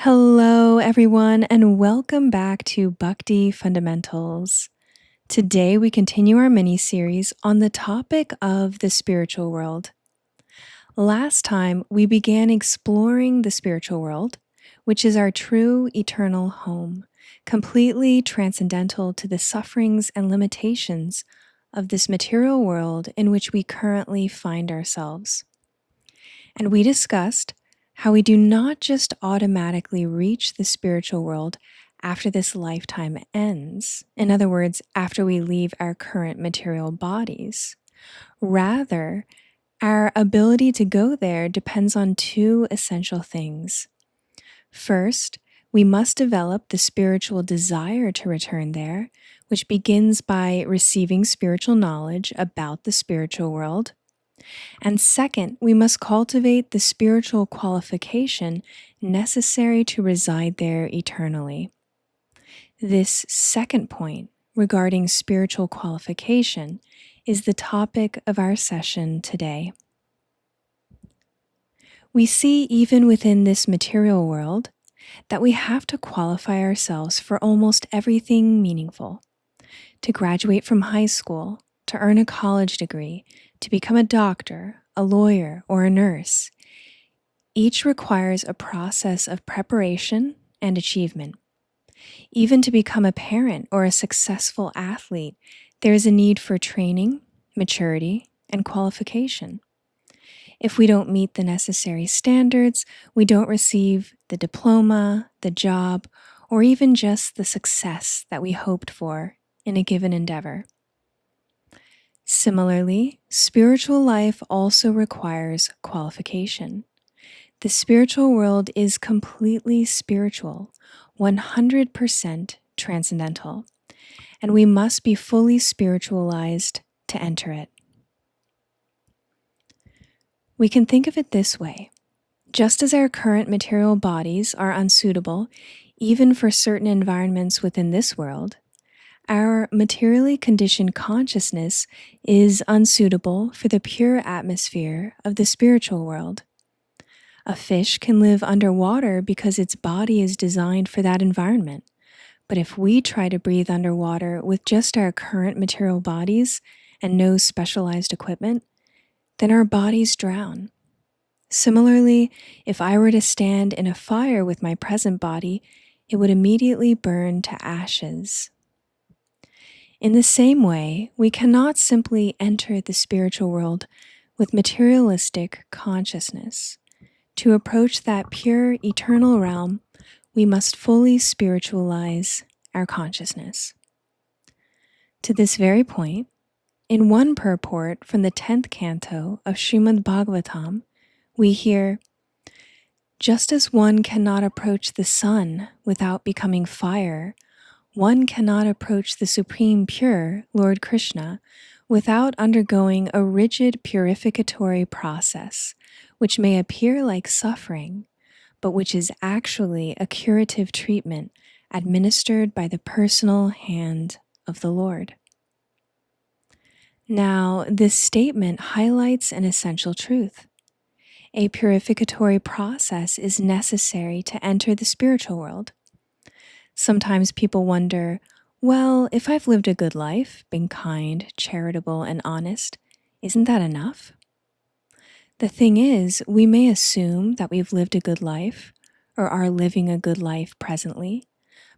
Hello, everyone, and welcome back to Bhakti Fundamentals. Today, we continue our mini-series on the topic of the spiritual world. Last time, we began exploring the spiritual world, which is our true eternal home, completely transcendental to the sufferings and limitations of this material world in which we currently find ourselves. And we discussed how we do not just automatically reach the spiritual world after this lifetime ends. In other words, after we leave our current material bodies. Rather, our ability to go there depends on two essential things. First, we must develop the spiritual desire to return there, which begins by receiving spiritual knowledge about the spiritual world. And second, we must cultivate the spiritual qualification necessary to reside there eternally. This second point regarding spiritual qualification is the topic of our session today. We see even within this material world that we have to qualify ourselves for almost everything meaningful. To graduate from high school, to earn a college degree, to become a doctor, a lawyer, or a nurse. Each requires a process of preparation and achievement. Even to become a parent or a successful athlete, there is a need for training, maturity, and qualification. If we don't meet the necessary standards, we don't receive the diploma, the job, or even just the success that we hoped for in a given endeavor. Similarly, spiritual life also requires qualification. The spiritual world is completely spiritual, 100% transcendental, and we must be fully spiritualized to enter it. We can think of it this way. Just as our current material bodies are unsuitable even for certain environments within this world, our materially conditioned consciousness is unsuitable for the pure atmosphere of the spiritual world. A fish can live underwater because its body is designed for that environment. But if we try to breathe underwater with just our current material bodies and no specialized equipment, then our bodies drown. Similarly, if I were to stand in a fire with my present body, it would immediately burn to ashes. In the same way, we cannot simply enter the spiritual world with materialistic consciousness. To approach that pure, eternal realm, we must fully spiritualize our consciousness. To this very point, in one purport from the 10th canto of Srimad Bhagavatam, we hear, "Just as one cannot approach the sun without becoming fire, one cannot approach the Supreme Pure, Lord Krishna, without undergoing a rigid purificatory process, which may appear like suffering, but which is actually a curative treatment administered by the personal hand of the Lord." Now, this statement highlights an essential truth. A purificatory process is necessary to enter the spiritual world. Sometimes people wonder, well, if I've lived a good life, been kind, charitable, and honest, isn't that enough? The thing is, we may assume that we've lived a good life or are living a good life presently,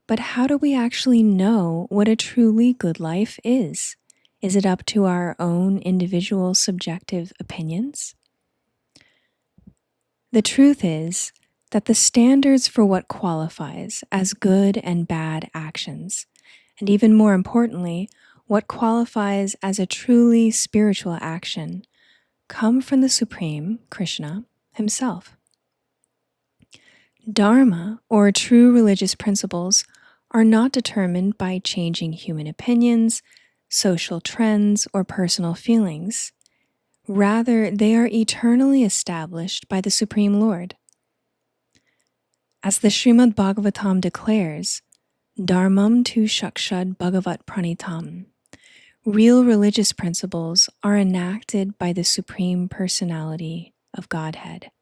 but how do we actually know what a truly good life is? Is it up to our own individual subjective opinions? The truth is that the standards for what qualifies as good and bad actions, and even more importantly, what qualifies as a truly spiritual action, come from the Supreme, Krishna, himself. Dharma, or true religious principles, are not determined by changing human opinions, social trends, or personal feelings. Rather, they are eternally established by the Supreme Lord. As the Srimad Bhagavatam declares, Dharmam tu shakshad bhagavat pranitam. Real religious principles are enacted by the Supreme Personality of Godhead.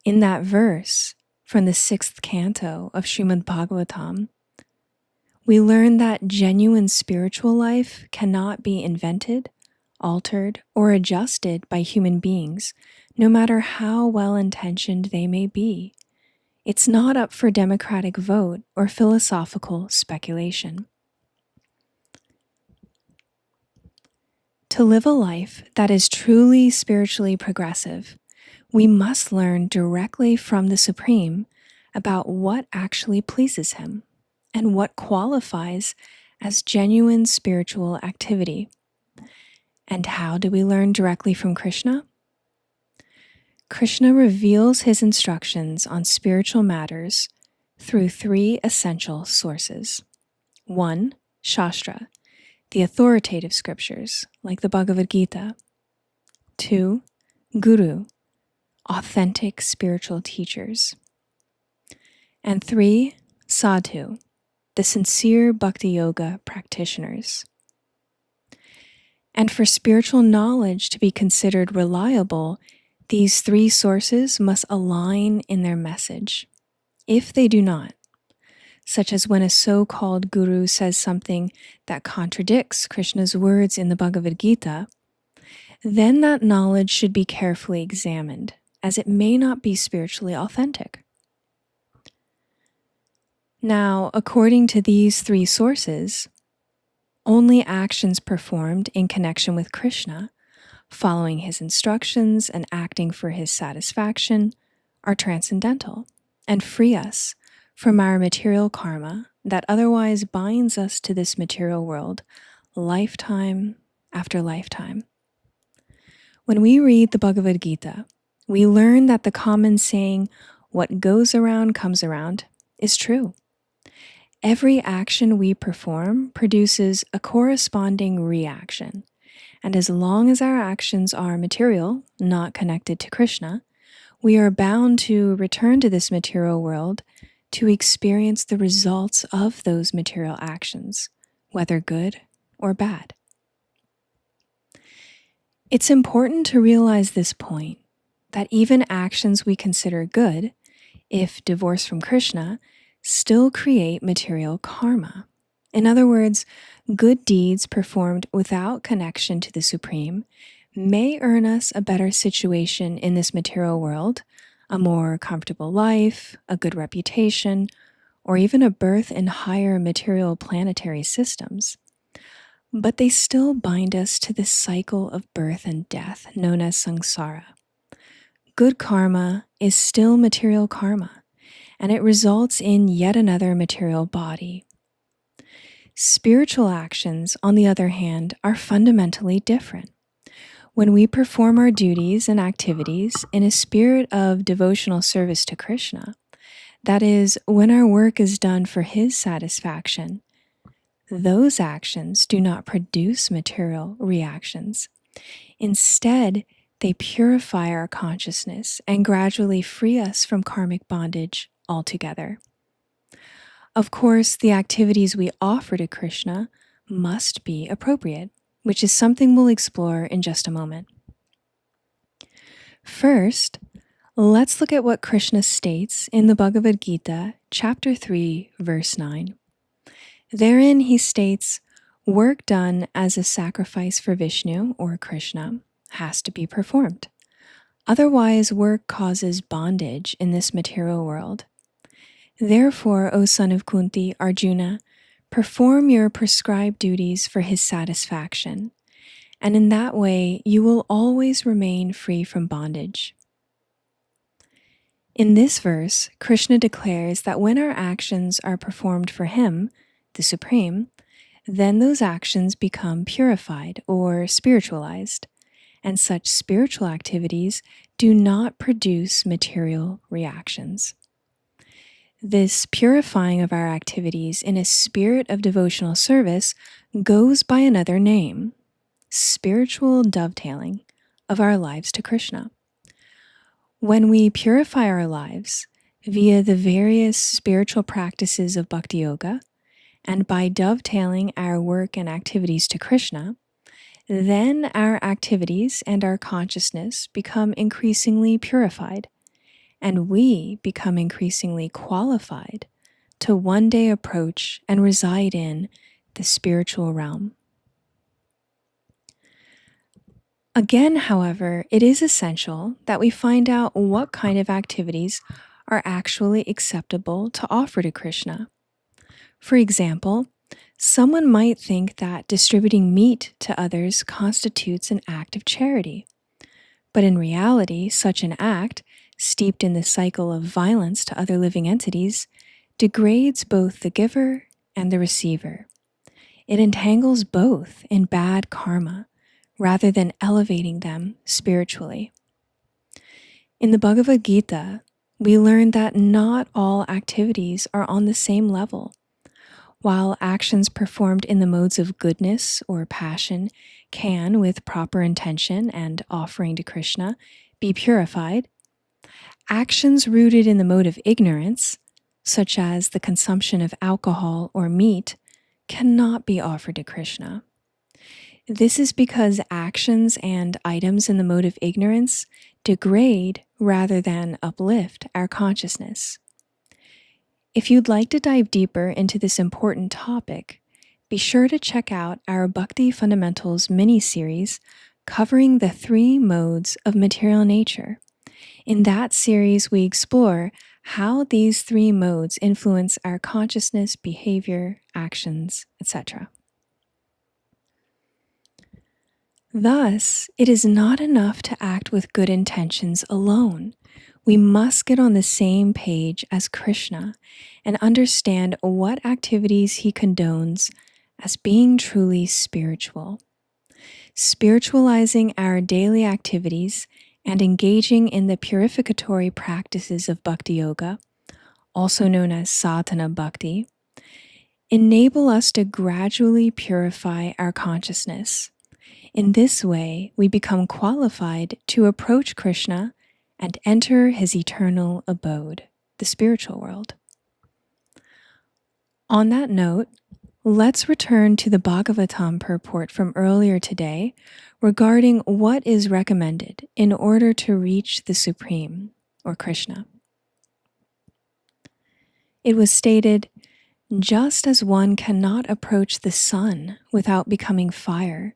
In that verse, from the 6th canto of Srimad Bhagavatam, we learn that genuine spiritual life cannot be invented, altered, or adjusted by human beings, no matter how well-intentioned they may be. It's not up for democratic vote or philosophical speculation. To live a life that is truly spiritually progressive, we must learn directly from the Supreme about what actually pleases Him and what qualifies as genuine spiritual activity. And how do we learn directly from Krishna? Krishna reveals his instructions on spiritual matters through 3 essential sources. 1. Shastra, the authoritative scriptures, like the Bhagavad Gita. 2. Guru, authentic spiritual teachers. And 3. Sadhu, the sincere Bhakti Yoga practitioners. And for spiritual knowledge to be considered reliable, these 3 sources must align in their message. If they do not, such as when a so-called guru says something that contradicts Krishna's words in the Bhagavad Gita, then that knowledge should be carefully examined, as it may not be spiritually authentic. Now, according to these 3 sources, only actions performed in connection with Krishna, following his instructions and acting for his satisfaction, are transcendental and free us from our material karma that otherwise binds us to this material world lifetime after lifetime. When we read the Bhagavad Gita, we learn that the common saying, "What goes around comes around," is true. Every action we perform produces a corresponding reaction, and as long as our actions are material, not connected to Krishna, we are bound to return to this material world to experience the results of those material actions, whether good or bad. It's important to realize this point, that even actions we consider good, if divorced from Krishna, still create material karma. In other words, good deeds performed without connection to the Supreme may earn us a better situation in this material world, a more comfortable life, a good reputation, or even a birth in higher material planetary systems. But they still bind us to this cycle of birth and death known as samsara. Good karma is still material karma, and it results in yet another material body. Spiritual actions, on the other hand, are fundamentally different. When we perform our duties and activities in a spirit of devotional service to Krishna, that is, when our work is done for his satisfaction, those actions do not produce material reactions. Instead, they purify our consciousness and gradually free us from karmic bondage altogether. Of course, the activities we offer to Krishna must be appropriate, which is something we'll explore in just a moment. First, let's look at what Krishna states in the Bhagavad Gita, chapter 3, verse 9. Therein he states, work done as a sacrifice for Vishnu or Krishna has to be performed. Otherwise, work causes bondage in this material world. Therefore, O son of Kunti, Arjuna, perform your prescribed duties for his satisfaction, and in that way you will always remain free from bondage. In this verse, Krishna declares that when our actions are performed for him, the Supreme, then those actions become purified or spiritualized, and such spiritual activities do not produce material reactions. This purifying of our activities in a spirit of devotional service goes by another name, spiritual dovetailing of our lives to Krishna. When we purify our lives via the various spiritual practices of Bhakti Yoga, and by dovetailing our work and activities to Krishna, then our activities and our consciousness become increasingly purified, and we become increasingly qualified to one day approach and reside in the spiritual realm. Again, however, it is essential that we find out what kind of activities are actually acceptable to offer to Krishna. For example, someone might think that distributing meat to others constitutes an act of charity. But in reality, such an act, steeped in the cycle of violence to other living entities, degrades both the giver and the receiver. It entangles both in bad karma, rather than elevating them spiritually. In the Bhagavad Gita, we learn that not all activities are on the same level. While actions performed in the modes of goodness or passion can, with proper intention and offering to Krishna, be purified, actions rooted in the mode of ignorance, such as the consumption of alcohol or meat, cannot be offered to Krishna. This is because actions and items in the mode of ignorance degrade rather than uplift our consciousness. If you'd like to dive deeper into this important topic, be sure to check out our Bhakti Fundamentals mini-series covering the 3 modes of material nature. In that series, we explore how these 3 modes influence our consciousness, behavior, actions, etc. Thus, it is not enough to act with good intentions alone. We must get on the same page as Krishna and understand what activities he condones as being truly spiritual. Spiritualizing our daily activities and engaging in the purificatory practices of Bhakti Yoga, also known as sadhana bhakti, enable us to gradually purify our consciousness. In this way, we become qualified to approach Krishna and enter his eternal abode, the spiritual world. On that note, let's return to the Bhagavatam purport from earlier today regarding what is recommended in order to reach the Supreme, or Krishna. It was stated, just as one cannot approach the sun without becoming fire,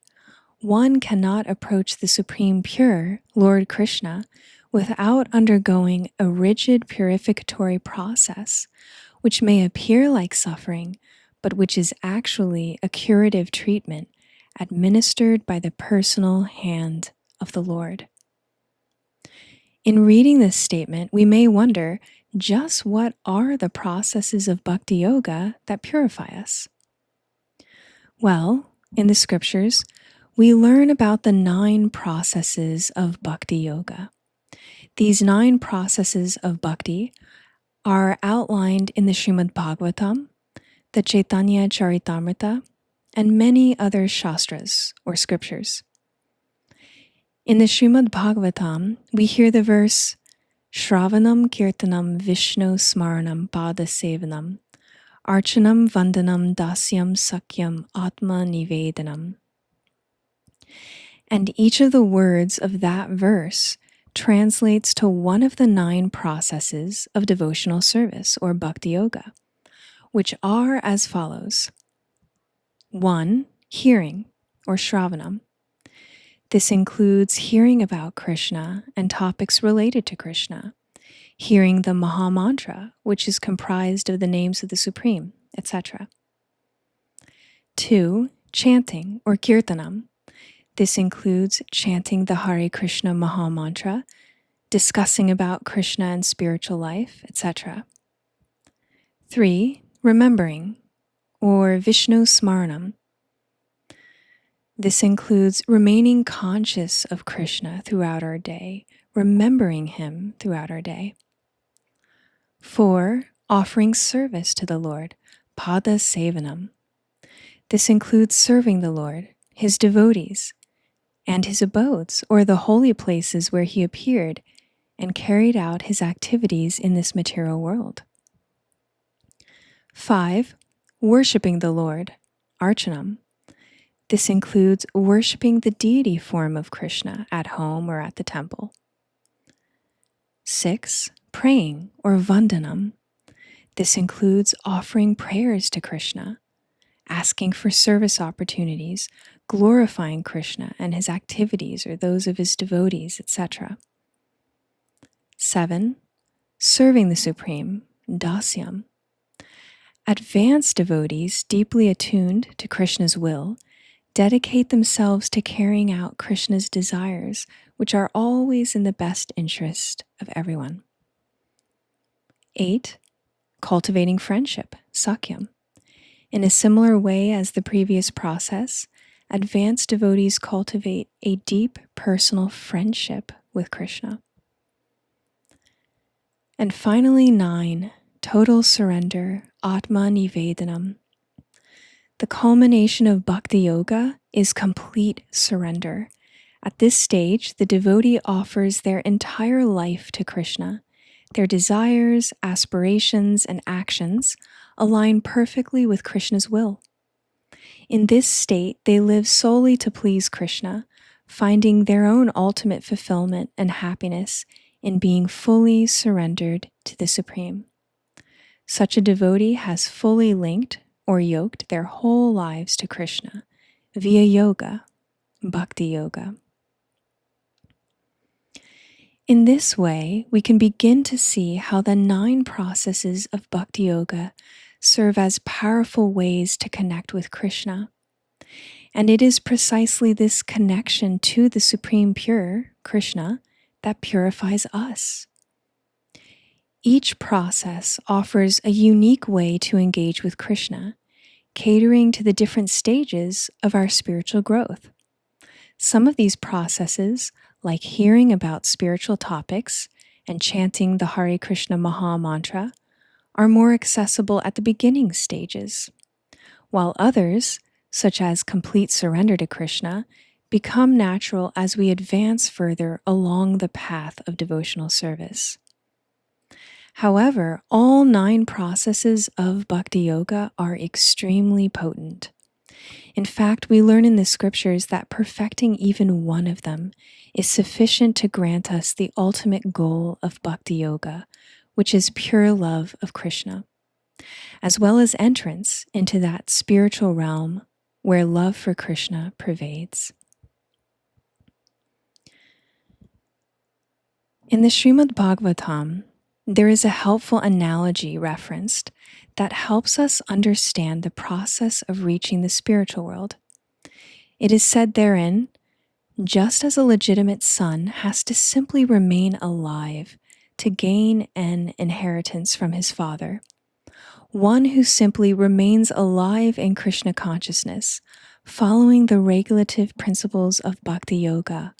one cannot approach the Supreme Pure, Lord Krishna, without undergoing a rigid purificatory process, which may appear like suffering, but which is actually a curative treatment administered by the personal hand of the Lord. In reading this statement, we may wonder just what are the processes of Bhakti Yoga that purify us? Well, in the scriptures, we learn about the 9 processes of Bhakti Yoga. These 9 processes of bhakti are outlined in the Srimad Bhagavatam, the Chaitanya Charitamrita, and many other shastras or scriptures. In the Srimad Bhagavatam, we hear the verse, Shravanam Kirtanam Vishnu Smaranam Pada Sevanam, Archanam Vandanam Dasyam Sakyam Atma Nivedanam. And each of the words of that verse translates to one of the 9 processes of devotional service or Bhakti Yoga, which are as follows. 1. Hearing, or Shravanam. This includes hearing about Krishna and topics related to Krishna, hearing the Maha Mantra, which is comprised of the names of the Supreme, etc. 2. Chanting, or Kirtanam. This includes chanting the Hare Krishna Maha Mantra, discussing about Krishna and spiritual life, etc. 3. Remembering, or Vishnu Smaranam. This includes remaining conscious of Krishna throughout our day, remembering him throughout our day. 4. Offering service to the Lord, Pada Sevanam. This includes serving the Lord, his devotees, and his abodes, or the holy places where he appeared and carried out his activities in this material world. 5. Worshipping the Lord, Archanam. This includes worshipping the deity form of Krishna at home or at the temple. 6. praying or vandanam. This includes offering prayers to Krishna, asking for service opportunities, glorifying Krishna and his activities or those of his devotees, etc. 7. Serving the Supreme, dasyam. Advanced devotees, deeply attuned to Krishna's will, dedicate themselves to carrying out Krishna's desires, which are always in the best interest of everyone. 8. Cultivating friendship, sakyam. In a similar way as the previous process, advanced devotees cultivate a deep personal friendship with Krishna. And finally, 9. Total surrender, atma nivedanam. The culmination of Bhakti Yoga is complete surrender. At this stage, the devotee offers their entire life to Krishna. Their desires, aspirations, and actions align perfectly with Krishna's will. In this state, they live solely to please Krishna, finding their own ultimate fulfillment and happiness in being fully surrendered to the Supreme. Such a devotee has fully linked or yoked their whole lives to Krishna via yoga, Bhakti Yoga. In this way, we can begin to see how the 9 processes of Bhakti Yoga serve as powerful ways to connect with Krishna. And it is precisely this connection to the Supreme Pure, Krishna, that purifies us. Each process offers a unique way to engage with Krishna, catering to the different stages of our spiritual growth. Some of these processes, like hearing about spiritual topics and chanting the Hare Krishna Maha Mantra, are more accessible at the beginning stages, while others, such as complete surrender to Krishna, become natural as we advance further along the path of devotional service. However, all 9 processes of Bhakti Yoga are extremely potent. In fact, we learn in the scriptures that perfecting even one of them is sufficient to grant us the ultimate goal of Bhakti Yoga, which is pure love of Krishna, as well as entrance into that spiritual realm where love for Krishna pervades. In the Srimad Bhagavatam, there is a helpful analogy referenced that helps us understand the process of reaching the spiritual world. It is said therein, just as a legitimate son has to simply remain alive to gain an inheritance from his father, one who simply remains alive in Krishna consciousness, following the regulative principles of Bhakti Yoga,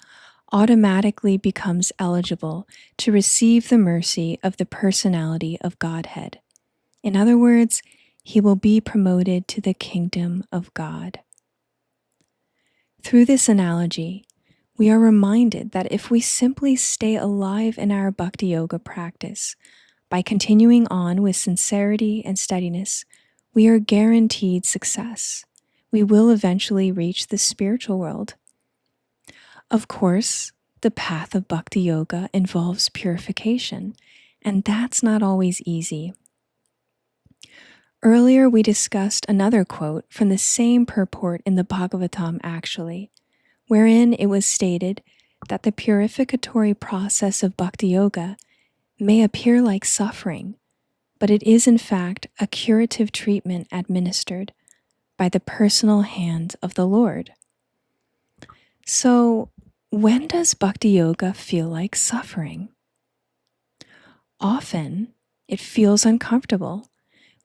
automatically becomes eligible to receive the mercy of the personality of Godhead. In other words, he will be promoted to the kingdom of God. Through this analogy, we are reminded that if we simply stay alive in our Bhakti Yoga practice, by continuing on with sincerity and steadiness, we are guaranteed success. We will eventually reach the spiritual world. Of course, the path of Bhakti Yoga involves purification, and that's not always easy. Earlier, we discussed another quote from the same purport in the Bhagavatam actually, wherein it was stated that the purificatory process of Bhakti Yoga may appear like suffering, but it is in fact a curative treatment administered by the personal hand of the Lord. So, when does Bhakti Yoga feel like suffering? Often, it feels uncomfortable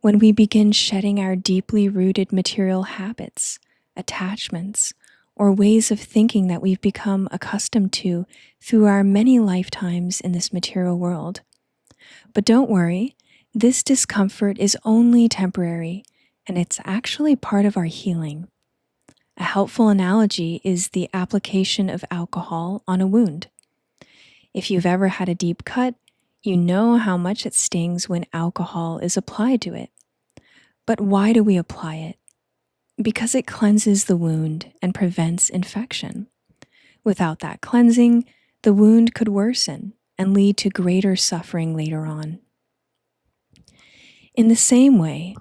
when we begin shedding our deeply rooted material habits, attachments, or ways of thinking that we've become accustomed to through our many lifetimes in this material world. But don't worry, this discomfort is only temporary, and it's actually part of our healing. A helpful analogy is the application of alcohol on a wound. If you've ever had a deep cut, you know how much it stings when alcohol is applied to it. But why do we apply it? Because it cleanses the wound and prevents infection. Without that cleansing, the wound could worsen, and lead to greater suffering later on. In the same way,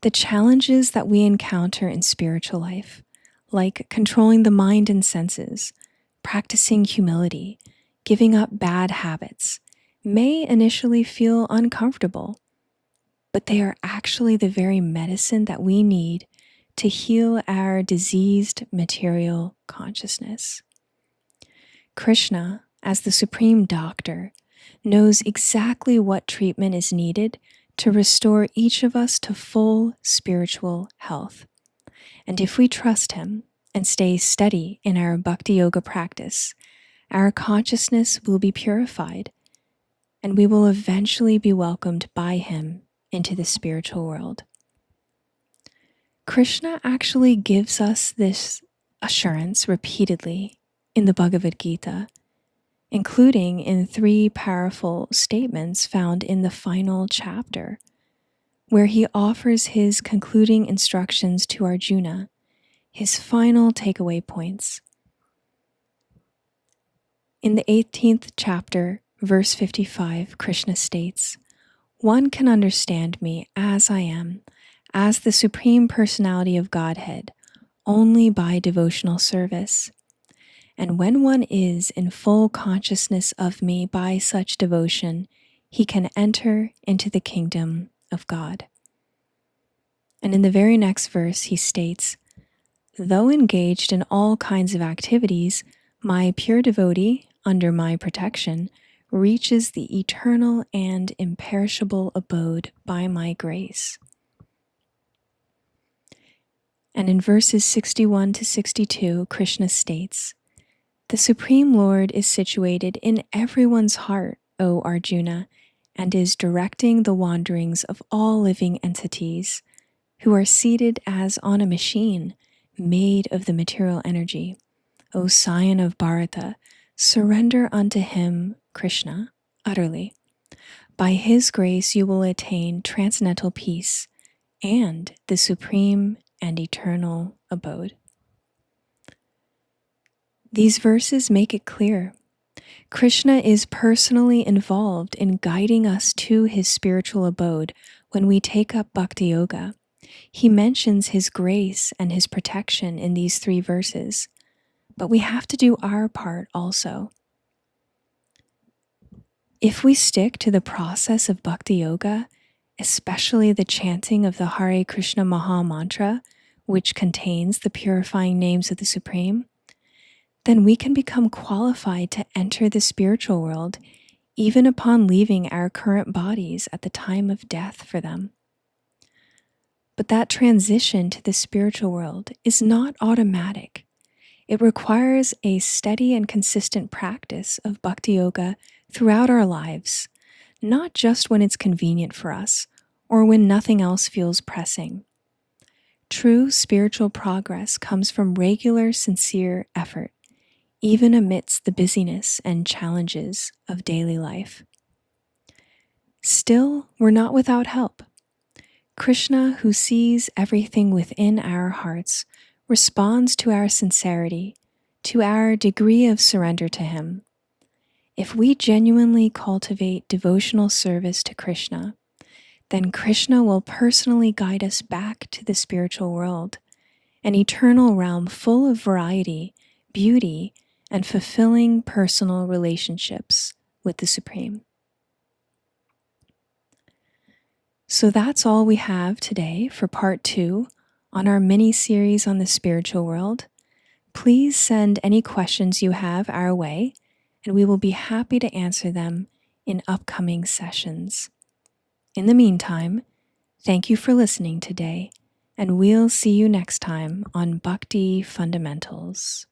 the challenges that we encounter in spiritual life, like controlling the mind and senses, practicing humility, giving up bad habits, may initially feel uncomfortable, but they are actually the very medicine that we need to heal our diseased material consciousness. Krishna, as the supreme doctor, knows exactly what treatment is needed to restore each of us to full spiritual health. And if we trust him and stay steady in our Bhakti Yoga practice, our consciousness will be purified, and we will eventually be welcomed by him into the spiritual world. Krishna actually gives us this assurance repeatedly in the Bhagavad Gita, including in 3 powerful statements found in the final chapter, where he offers his concluding instructions to Arjuna, his final takeaway points. In the 18th chapter, verse 55, Krishna states, "One can understand me as I am, as the Supreme Personality of Godhead, only by devotional service. And when one is in full consciousness of me by such devotion, he can enter into the kingdom of God." And in the very next verse, he states, "Though engaged in all kinds of activities, my pure devotee, under my protection, reaches the eternal and imperishable abode by my grace." And in verses 61 to 62, Krishna states, "The Supreme Lord is situated in everyone's heart, O Arjuna, and is directing the wanderings of all living entities, who are seated as on a machine made of the material energy. O scion of Bharata, surrender unto him, Krishna, utterly. By his grace you will attain transcendental peace and the supreme and eternal abode." These verses make it clear. Krishna is personally involved in guiding us to his spiritual abode when we take up Bhakti Yoga. He mentions his grace and his protection in these 3 verses, but we have to do our part also. If we stick to the process of Bhakti Yoga, especially the chanting of the Hare Krishna Maha Mantra, which contains the purifying names of the Supreme, then we can become qualified to enter the spiritual world even upon leaving our current bodies at the time of death for them. But that transition to the spiritual world is not automatic. It requires a steady and consistent practice of Bhakti Yoga throughout our lives, not just when it's convenient for us or when nothing else feels pressing. True spiritual progress comes from regular, sincere effort, even amidst the busyness and challenges of daily life. Still, we're not without help. Krishna, who sees everything within our hearts, responds to our sincerity, to our degree of surrender to him. If we genuinely cultivate devotional service to Krishna, then Krishna will personally guide us back to the spiritual world, an eternal realm full of variety, beauty, and fulfilling personal relationships with the Supreme. So that's all we have today for part 2 on our mini-series on the spiritual world. Please send any questions you have our way, and we will be happy to answer them in upcoming sessions. In the meantime, thank you for listening today, and we'll see you next time on Bhakti Fundamentals.